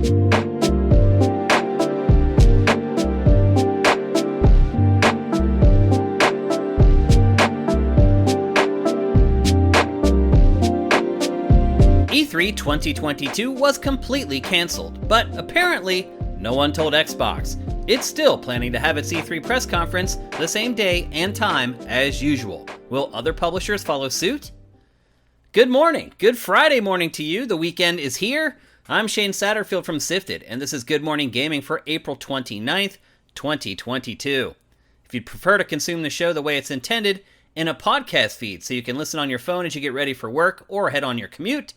E3 2022 was completely cancelled, but apparently no one told Xbox. It's still planning to have its E3 press conference the same day and time as usual. Will other publishers follow suit? Good morning, good Friday morning to you. The weekend is here. I'm Shane Satterfield from Sifted, and this is Good Morning Gaming for April 29th, 2022. If you'd prefer to consume the show the way it's intended, in a podcast feed so you can listen on your phone as you get ready for work or head on your commute,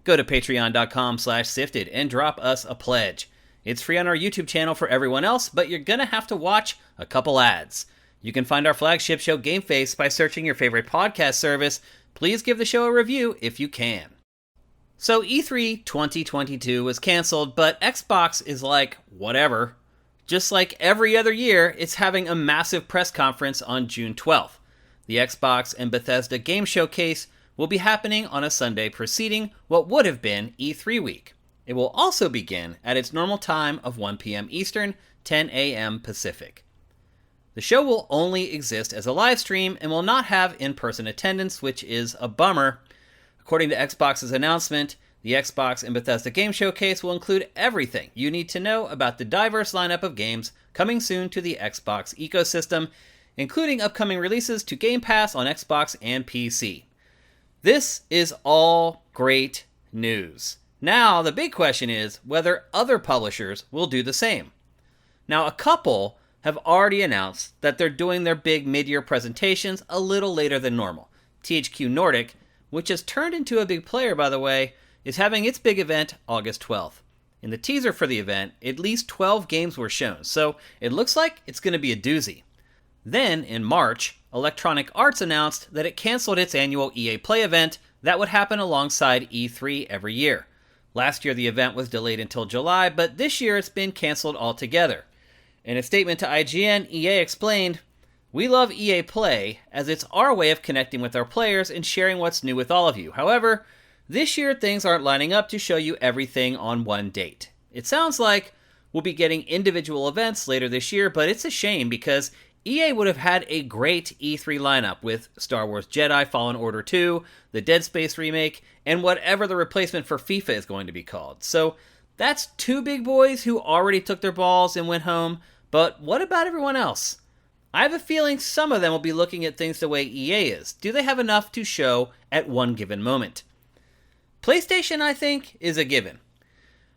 go to patreon.com/sifted and drop us a pledge. It's free on our YouTube channel for everyone else, but you're gonna have to watch a couple ads. You can find our flagship show Game Face by searching your favorite podcast service. Please give the show a review if you can. So E3 2022 was canceled, but Xbox is like, whatever. Just like every other year, it's having a massive press conference on June 12th. The Xbox and Bethesda Game Showcase will be happening on a Sunday preceding what would have been E3 week. It will also begin at its normal time of 1 p.m. Eastern, 10 a.m. Pacific. The show will only exist as a live stream and will not have in-person attendance, which is a bummer. According to Xbox's announcement, the Xbox and Bethesda Game Showcase will include everything you need to know about the diverse lineup of games coming soon to the Xbox ecosystem, including upcoming releases to Game Pass on Xbox and PC. This is all great news. Now, the big question is whether other publishers will do the same. Now, a couple have already announced that they're doing their big mid-year presentations a little later than normal. THQ Nordic, which has turned into a big player, by the way, is having its big event August 12th. In the teaser for the event, at least 12 games were shown, so it looks like it's going to be a doozy. Then, in March, Electronic Arts announced that it canceled its annual EA Play event that would happen alongside E3 every year. Last year the event was delayed until July, but this year it's been canceled altogether. In a statement to IGN, EA explained, "We love EA Play, as it's our way of connecting with our players and sharing what's new with all of you. However, this year things aren't lining up to show you everything on one date. It sounds like we'll be getting individual events later this year, but it's a shame because EA would have had a great E3 lineup with Star Wars Jedi Fallen Order 2, the Dead Space remake, and whatever the replacement for FIFA is going to be called. So that's two big boys who already took their balls and went home, but what about everyone else? I have a feeling some of them will be looking at things the way EA is. Do they have enough to show at one given moment? PlayStation, I think, is a given.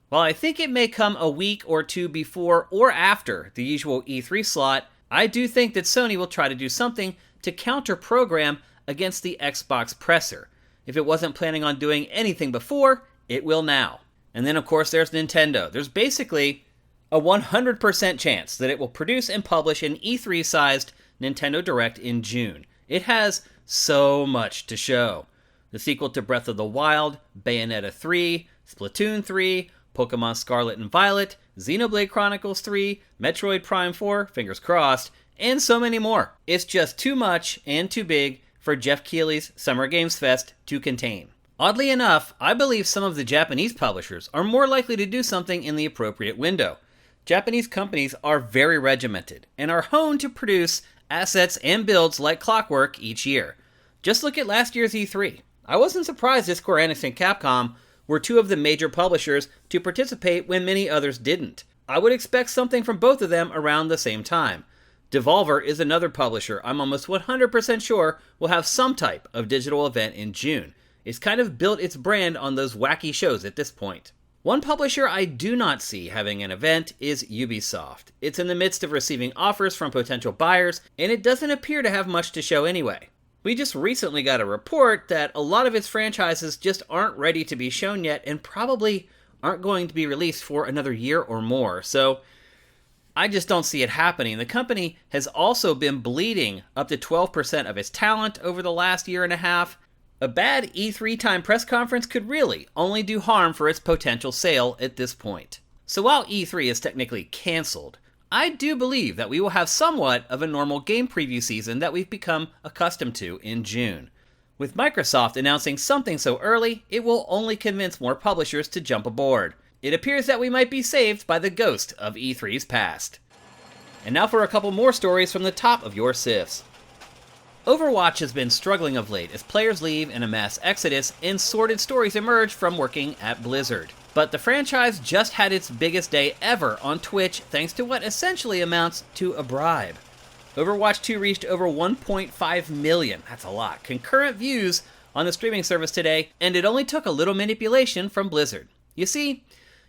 While I think it may come a week or two before or after the usual E3 slot, I do think that Sony will try to do something to counter-program against the Xbox presser. If it wasn't planning on doing anything before, it will now. And then, of course, there's Nintendo. There's basically a 100% chance that it will produce and publish an E3-sized Nintendo Direct in June. It has so much to show. The sequel to Breath of the Wild, Bayonetta 3, Splatoon 3, Pokemon Scarlet and Violet, Xenoblade Chronicles 3, Metroid Prime 4, fingers crossed, and so many more. It's just too much and too big for Jeff Keighley's Summer Games Fest to contain. Oddly enough, I believe some of the Japanese publishers are more likely to do something in the appropriate window. Japanese companies are very regimented and are honed to produce assets and builds like clockwork each year. Just look at last year's E3. I wasn't surprised that Square Enix and Capcom were two of the major publishers to participate when many others didn't. I would expect something from both of them around the same time. Devolver is another publisher I'm almost 100% sure will have some type of digital event in June. It's kind of built its brand on those wacky shows at this point. One publisher I do not see having an event is Ubisoft. It's in the midst of receiving offers from potential buyers, and it doesn't appear to have much to show anyway. We just recently got a report that a lot of its franchises just aren't ready to be shown yet and probably aren't going to be released for another year or more, so I just don't see it happening. The company has also been bleeding up to 12% of its talent over the last year and a half. A bad E3 time press conference could really only do harm for its potential sale at this point. So while E3 is technically canceled, I do believe that we will have somewhat of a normal game preview season that we've become accustomed to in June. With Microsoft announcing something so early, it will only convince more publishers to jump aboard. it appears that we might be saved by the ghost of E3's past. And now for a couple more stories from the top of your sifts. Overwatch has been struggling of late as players leave in a mass exodus and sordid stories emerge from working at Blizzard. But the franchise just had its biggest day ever on Twitch thanks to what essentially amounts to a bribe. Overwatch 2 reached over 1.5 million, that's a lot, concurrent views on the streaming service today, and it only took a little manipulation from Blizzard. You see,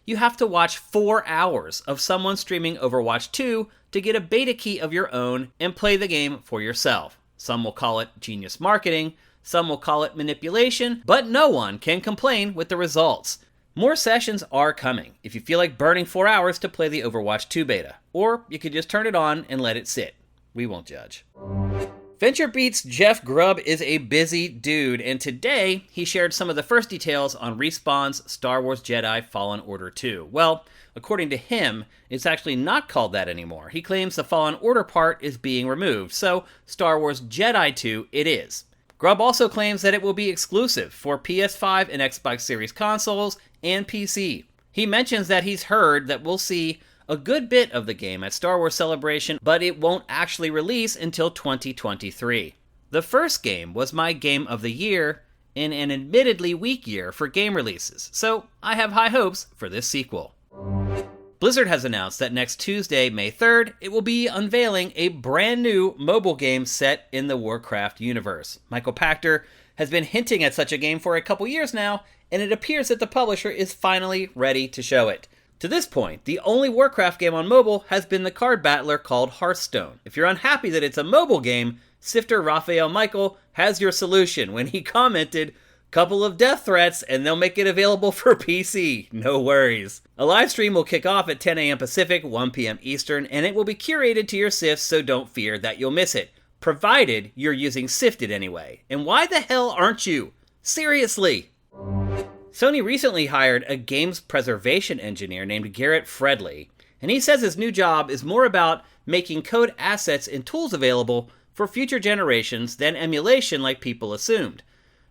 you have to watch 4 hours of someone streaming Overwatch 2 to get a beta key of your own and play the game for yourself. Some will call it genius marketing, some will call it manipulation, but no one can complain with the results. More sessions are coming if you feel like burning 4 hours to play the Overwatch 2 beta, or you could just turn it on and let it sit. We won't judge. VentureBeat's Jeff Grubb is a busy dude, and today he shared some of the first details on Respawn's Star Wars Jedi Fallen Order 2. Well, according to him, it's actually not called that anymore. He claims the Fallen Order part is being removed, so Star Wars Jedi 2 it is. Grubb also claims that it will be exclusive for PS5 and Xbox Series consoles and PC. He mentions that he's heard that we'll see a good bit of the game at Star Wars Celebration, but it won't actually release until 2023. The first game was my game of the year in an admittedly weak year for game releases, so I have high hopes for this sequel. Blizzard has announced that next Tuesday, May 3rd, it will be unveiling a brand new mobile game set in the Warcraft universe. Michael Pachter has been hinting at such a game for a couple years now, and it appears that the publisher is finally ready to show it. To this point, the only Warcraft game on mobile has been the card battler called Hearthstone. If you're unhappy that it's a mobile game, Sifter Raphael Michael has your solution when he commented, "Couple of death threats and they'll make it available for PC. No worries." A live stream will kick off at 10 a.m. Pacific, 1 p.m. Eastern, and it will be curated to your sifts, so don't fear that you'll miss it. Provided you're using Sifted anyway. And why the hell aren't you? Seriously! Sony recently hired a games preservation engineer named Garrett Fredley, and he says his new job is more about making code assets and tools available for future generations than emulation like people assumed.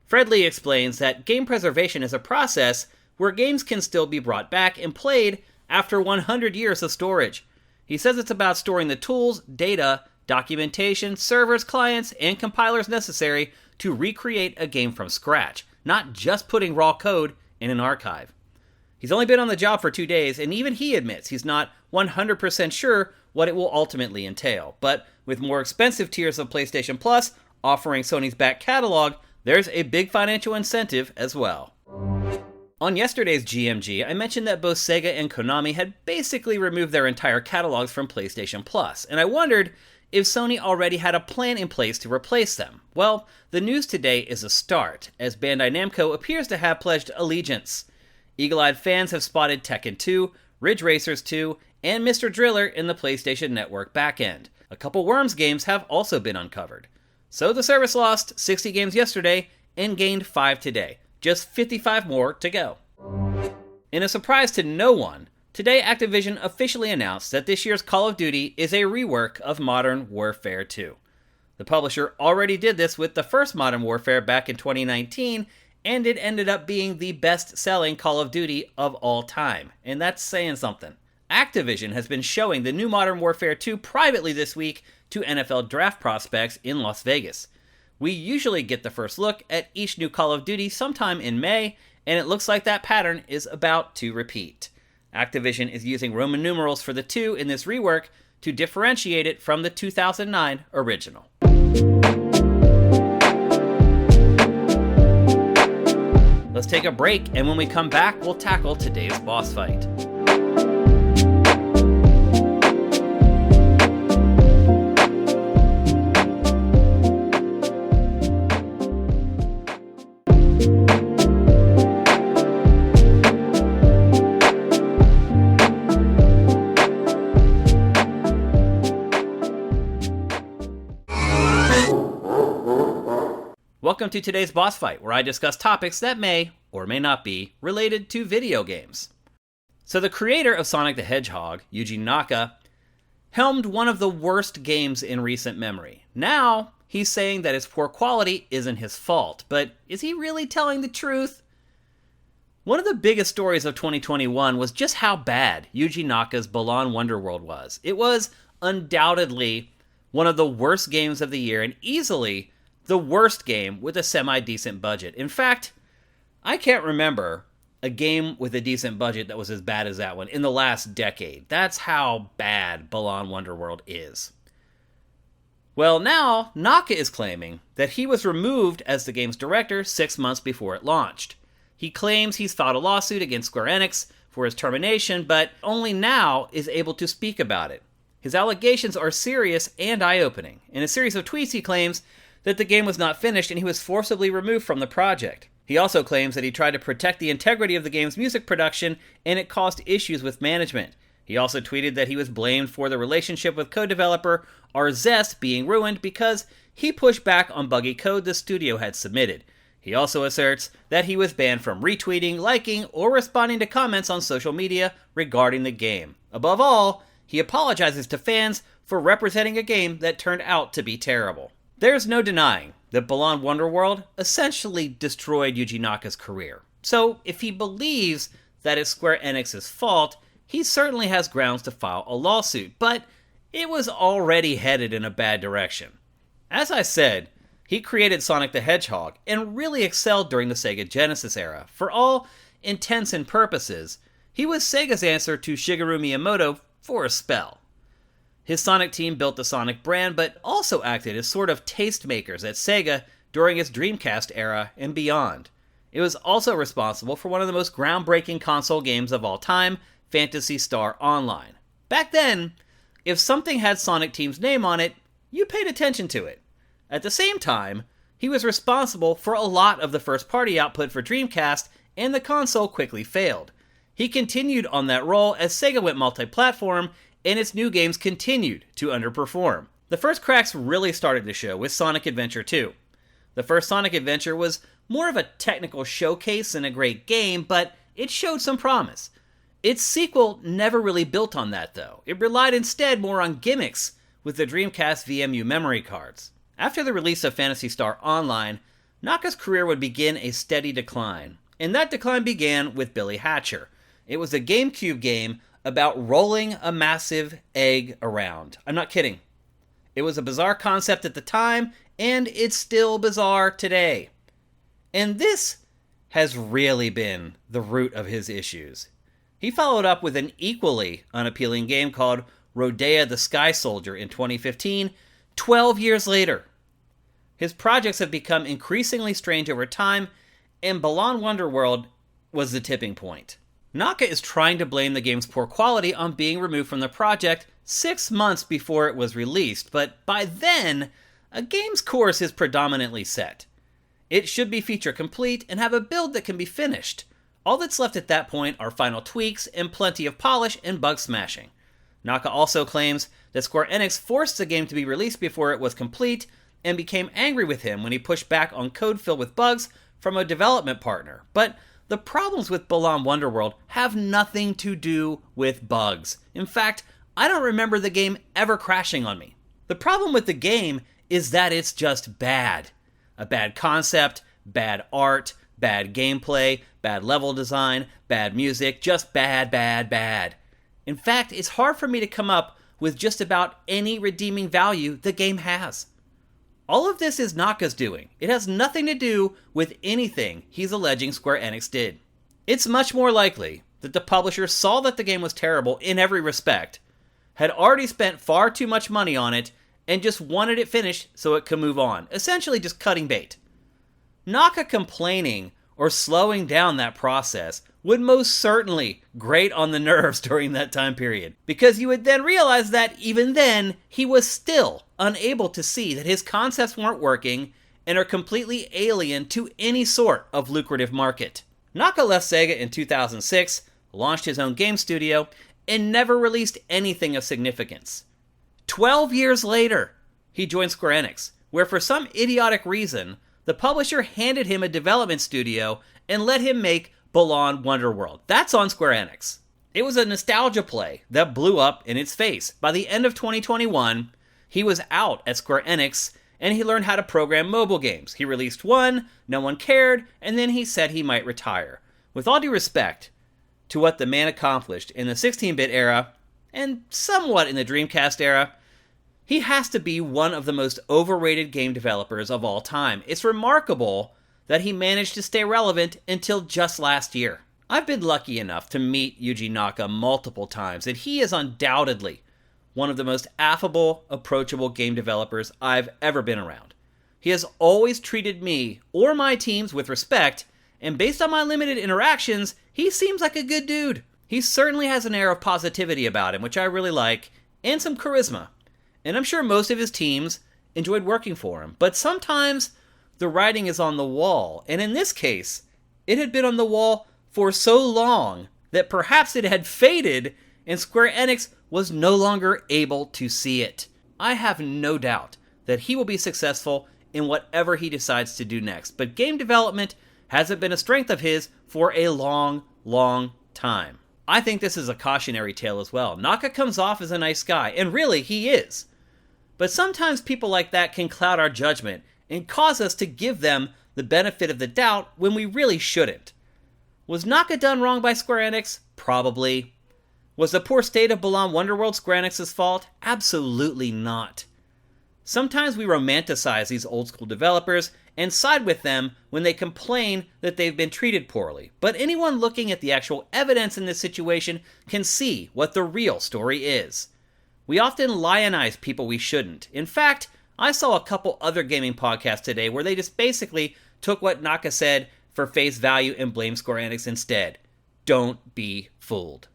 Fredley explains that game preservation is a process where games can still be brought back and played after 100 years of storage. He says it's about storing the tools, data, documentation, servers, clients, and compilers necessary to recreate a game from scratch, not just putting raw code in an archive. He's only been on the job for 2 days, and even he admits he's not 100% sure what it will ultimately entail. But with more expensive tiers of PlayStation Plus offering Sony's back catalog, there's a big financial incentive as well. On yesterday's GMG, I mentioned that both Sega and Konami had basically removed their entire catalogs from PlayStation Plus, and I wondered if Sony already had a plan in place to replace them. Well, the news today is a start, as Bandai Namco appears to have pledged allegiance. Eagle-eyed fans have spotted Tekken 2, Ridge Racers 2, and Mr. Driller in the PlayStation Network backend. A couple Worms games have also been uncovered. So the service lost 60 games yesterday and gained 5 today. Just 55 more to go. In a surprise to no one, today Activision officially announced that this year's Call of Duty is a rework of Modern Warfare 2. The publisher already did this with the first Modern Warfare back in 2019, and it ended up being the best-selling Call of Duty of all time. And that's saying something. Activision has been showing the new Modern Warfare 2 privately this week to NFL draft prospects in Las Vegas. We usually get the first look at each new Call of Duty sometime in May, and it looks like that pattern is about to repeat. Activision is using Roman numerals for the 2 in this rework to differentiate it from the 2009 original. Let's take a break, and when we come back, we'll tackle today's boss fight. Welcome to today's boss fight, where I discuss topics that may, or may not be, related to video games. So the creator of Sonic the Hedgehog, Yuji Naka, helmed one of the worst games in recent memory. Now, he's saying that its poor quality isn't his fault, but is he really telling the truth? One of the biggest stories of 2021 was just how bad Yuji Naka's Balan Wonderworld was. It was undoubtedly one of the worst games of the year and easily the worst game with a semi-decent budget. In fact, I can't remember a game with a decent budget that was as bad as that one in the last decade. That's how bad Balan Wonderworld is. Well, now Naka is claiming that he was removed as the game's director 6 months before it launched. He claims he's filed a lawsuit against Square Enix for his termination, but only now is able to speak about it. His allegations are serious and eye-opening. In a series of tweets, he claims that the game was not finished and he was forcibly removed from the project. He also claims that he tried to protect the integrity of the game's music production and it caused issues with management. He also tweeted that he was blamed for the relationship with co-developer Arzest being ruined because he pushed back on buggy code the studio had submitted. He also asserts that he was banned from retweeting, liking, or responding to comments on social media regarding the game. Above all, he apologizes to fans for representing a game that turned out to be terrible. There's no denying that Balan Wonderworld essentially destroyed Yuji Naka's career. So, if he believes that it's Square Enix's fault, he certainly has grounds to file a lawsuit, but it was already headed in a bad direction. As I said, he created Sonic the Hedgehog and really excelled during the Sega Genesis era. For all intents and purposes, he was Sega's answer to Shigeru Miyamoto for a spell. His Sonic team built the Sonic brand, but also acted as sort of tastemakers at Sega during its Dreamcast era and beyond. It was also responsible for one of the most groundbreaking console games of all time, Phantasy Star Online. Back then, if something had Sonic Team's name on it, you paid attention to it. At the same time, he was responsible for a lot of the first-party output for Dreamcast, and the console quickly failed. He continued on that role as Sega went multi-platform, and its new games continued to underperform. The first cracks really started to show with Sonic Adventure 2. The first Sonic Adventure was more of a technical showcase than a great game, but it showed some promise. Its sequel never really built on that, though. It relied instead more on gimmicks with the Dreamcast VMU memory cards. After the release of Phantasy Star Online, Naka's career would begin a steady decline, and that decline began with Billy Hatcher. It was a GameCube game about rolling a massive egg around. I'm not kidding. It was a bizarre concept at the time, and it's still bizarre today. And this has really been the root of his issues. He followed up with an equally unappealing game called Rodea the Sky Soldier in 2015, 12 years later. His projects have become increasingly strange over time, and Balan Wonderworld was the tipping point. Naka is trying to blame the game's poor quality on being removed from the project 6 months before it was released, but by then, a game's course is predominantly set. It should be feature complete and have a build that can be finished. All that's left at that point are final tweaks and plenty of polish and bug smashing. Naka also claims that Square Enix forced the game to be released before it was complete and became angry with him when he pushed back on code filled with bugs from a development partner. But the problems with Balan Wonderworld have nothing to do with bugs. In fact, I don't remember the game ever crashing on me. The problem with the game is that it's just bad. A bad concept, bad art, bad gameplay, bad level design, bad music, just bad, bad, bad. In fact, it's hard for me to come up with just about any redeeming value the game has. All of this is Naka's doing. It has nothing to do with anything he's alleging Square Enix did. It's much more likely that the publisher saw that the game was terrible in every respect, had already spent far too much money on it, and just wanted it finished so it could move on, essentially just cutting bait. Naka complaining or slowing down that process would most certainly grate on the nerves during that time period, because you would then realize that even then, he was still unable to see that his concepts weren't working and are completely alien to any sort of lucrative market. Naka left Sega in 2006, launched his own game studio, and never released anything of significance. 12 years later, he joined Square Enix, where for some idiotic reason, the publisher handed him a development studio and let him make Balan Wonderworld. That's on Square Enix. It was a nostalgia play that blew up in its face. By the end of 2021, he was out at Square Enix, and he learned how to program mobile games. He released one, no one cared, and then he said he might retire. With all due respect to what the man accomplished in the 16-bit era, and somewhat in the Dreamcast era, he has to be one of the most overrated game developers of all time. It's remarkable that he managed to stay relevant until just last year. I've been lucky enough to meet Yuji Naka multiple times, and he is undoubtedly one of the most affable, approachable game developers I've ever been around. He has always treated me or my teams with respect, and based on my limited interactions, he seems like a good dude. He certainly has an air of positivity about him, which I really like, and some charisma. And I'm sure most of his teams enjoyed working for him, but sometimes the writing is on the wall, and in this case, it had been on the wall for so long that perhaps it had faded and Square Enix was no longer able to see it. I have no doubt that he will be successful in whatever he decides to do next, but game development hasn't been a strength of his for a long, long time. I think this is a cautionary tale as well. Naka comes off as a nice guy, and really, he is. But sometimes people like that can cloud our judgment and cause us to give them the benefit of the doubt when we really shouldn't. Was Naka done wrong by Square Enix? Probably. Was the poor state of Balan Wonderworld Square Enix's fault? Absolutely not. Sometimes we romanticize these old school developers and side with them when they complain that they've been treated poorly. But anyone looking at the actual evidence in this situation can see what the real story is. We often lionize people we shouldn't. In fact, I saw a couple other gaming podcasts today where they just basically took what Naka said for face value and blamed Square Enix instead. Don't be fooled.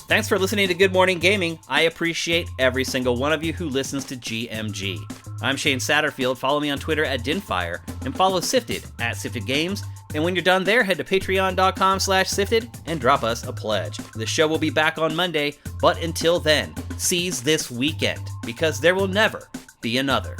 Thanks for listening to Good Morning Gaming. I appreciate every single one of you who listens to GMG. I'm Shane Satterfield. Follow me on Twitter at Dinfire and follow Sifted at Sifted Games. And when you're done there, head to patreon.com/Sifted and drop us a pledge. The show will be back on Monday, but until then, seize this weekend because there will never be another.